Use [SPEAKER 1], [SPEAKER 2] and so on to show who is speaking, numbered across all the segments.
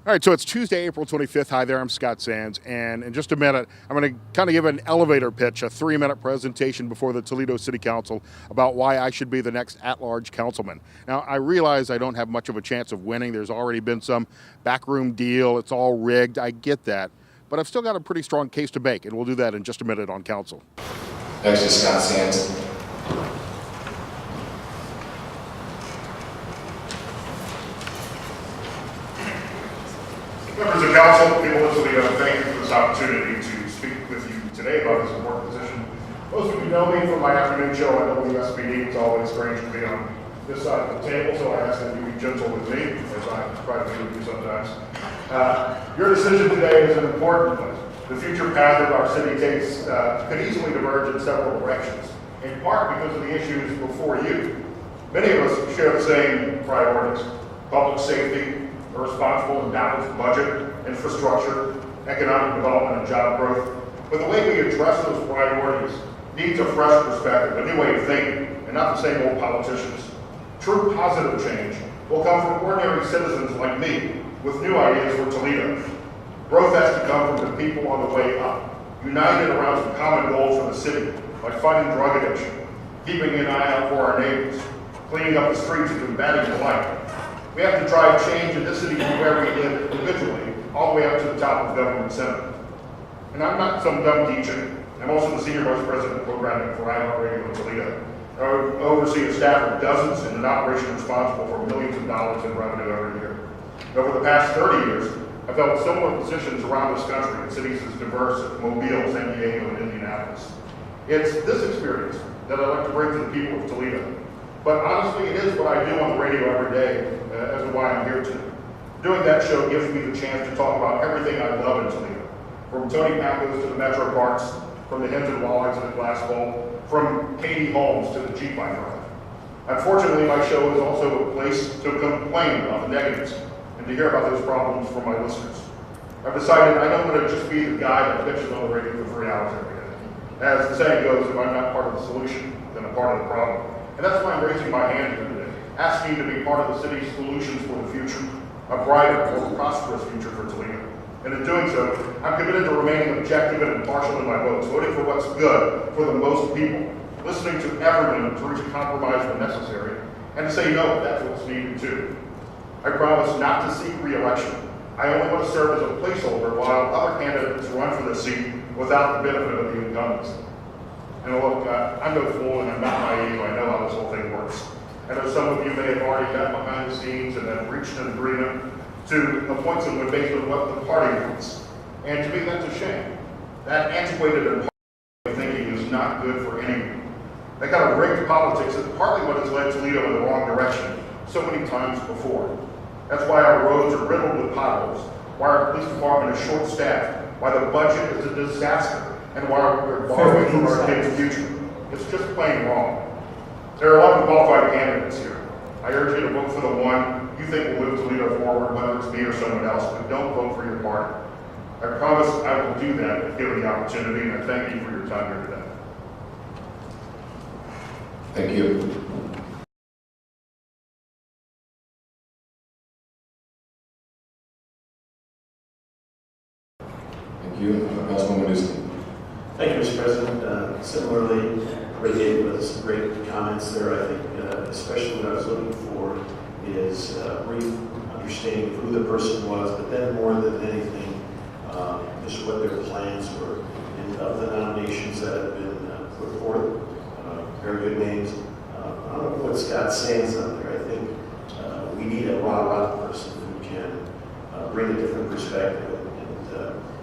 [SPEAKER 1] All right, so it's Tuesday, April 25th. Hi there, I'm Scott Sands, and in just a minute, I'm going to kind of give an elevator pitch, a 3-minute presentation before the Toledo City Council about why I should be the next at-large councilman. Now, I realize I don't have much of a chance of winning. There's already been some backroom deal. It's all rigged. I get that. But I've still got a pretty strong case to make, and we'll do that in just a minute on council.
[SPEAKER 2] Thanks to Scott Sands.
[SPEAKER 1] Members of council, people of Toledo, thank you for this opportunity to speak with you today about this important position. Most of you know me from my afternoon show on WSBD. It's always strange to be on this side of the table, so I ask that you be gentle with me, as I try to be with you sometimes. Your decision today is an important one. The future path that our city takes could easily diverge in several directions, in part because of the issues before you. Many of us share the same priorities: public safety, a responsible and balanced budget, infrastructure, economic development, and job growth. But the way we address those priorities needs a fresh perspective, a new way of thinking, and not the same old politicians. True positive change will come from ordinary citizens like me with new ideas for Toledo. Growth has to come from the people on the way up, united around some common goals for the city, like fighting drug addiction, keeping an eye out for our neighbors, cleaning up the streets and combating blight. We have to drive change in this city from where we live individually, all the way up to the top of government center. And I'm not some dumb teacher. I'm also the Senior Vice President of Programming for iHeartRadio in Toledo. I oversee a staff of dozens and an operation responsible for millions of dollars in revenue every year. Over the past 30 years, I've held similar positions around this country in cities as diverse as Mobile, San Diego, and Indianapolis. It's this experience that I'd like to bring to the people of Toledo. But honestly, it is what I do on the radio every day as to why I'm here today. Doing that show gives me the chance to talk about everything I love in Toledo, from Tony Pacos to the Metro Parks, from the hens and walleyes to the glass bowl, from Katie Holmes to the Jeep I drive. Unfortunately, my show is also a place to complain about the negatives and to hear about those problems from my listeners. I've decided I don't want to just be the guy that bitches on the radio for 3 hours every day. As the saying goes, if I'm not part of the solution, then I'm part of the problem. And that's why I'm raising my hand here today, asking to be part of the city's solutions for the future, a brighter, more prosperous future for Toledo. And in doing so, I'm committed to remaining objective and impartial in my votes, voting for what's good for the most people, listening to everyone to reach a compromise when necessary, and to say no if that's what's needed too. I promise not to seek re-election. I only want to serve as a placeholder while other candidates run for the seat without the benefit of the incumbents. And look, I'm no fool and I'm not naive. I know how this whole thing works. I know some of you may have already got behind the scenes and have reached an agreement to appoint someone based on what the party wants. And to me, that's a shame. That antiquated and thinking is not good for anyone. That kind of rigged politics is partly what has led Toledo in the wrong direction so many times before. That's why our roads are riddled with potholes, why our police department is short-staffed, why the budget is a disaster, and why we're borrowing from our kids' future. It's just plain wrong. There are 11 qualified candidates here. I urge you to vote for the one you think will move Toledo forward, whether it's me or someone else, but don't vote for your party. I promise I will do that if given the opportunity, and I thank you for your time here today.
[SPEAKER 2] Thank you. Thank you. Councilman Wasniewski.
[SPEAKER 3] Thank you, Mr. President. Similarly, Ray gave us some great comments there. I think especially what I was looking for is a brief understanding of who the person was, but then more than anything, just what their plans were. And of the nominations that have been put forth, very good names. I don't know what Scott Sands out there. I think we need a rah-rah person who can bring a different perspective.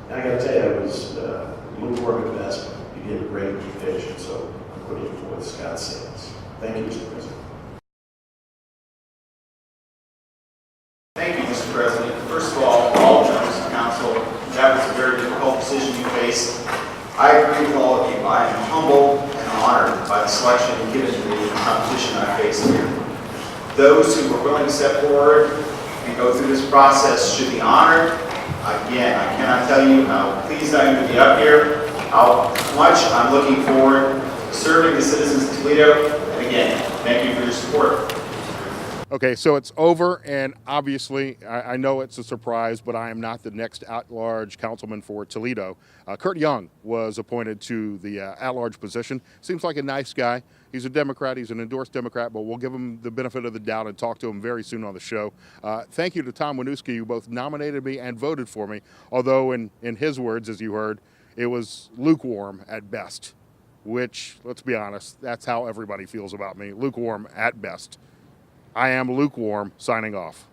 [SPEAKER 3] And I got to tell you, I was looking forward to that. You did a great pitch, and so I'm putting forward Scott Sands. Thank you, Mr. President.
[SPEAKER 4] Thank you, Mr. President. First of all members of the council, that was a very difficult decision you faced. I agree with all of you. I am humbled and honored by the selection given to the competition I faced here. Those who were willing to step forward and go through this process should be honored. Again, I cannot tell you how pleased I am to be up here, how much I'm looking forward to serving the citizens of Toledo. And again, thank you for your support.
[SPEAKER 1] Okay, so it's over, and obviously, I know it's a surprise, but I am not the next at-large councilman for Toledo. Kurt Young was appointed to the at-large position. Seems like a nice guy. He's a Democrat. He's an endorsed Democrat, but we'll give him the benefit of the doubt and talk to him very soon on the show. Thank you to Tom Wasniewski, who both nominated me and voted for me, although in his words, as you heard, it was lukewarm at best, which, let's be honest, that's how everybody feels about me, lukewarm at best. I am lukewarm, signing off.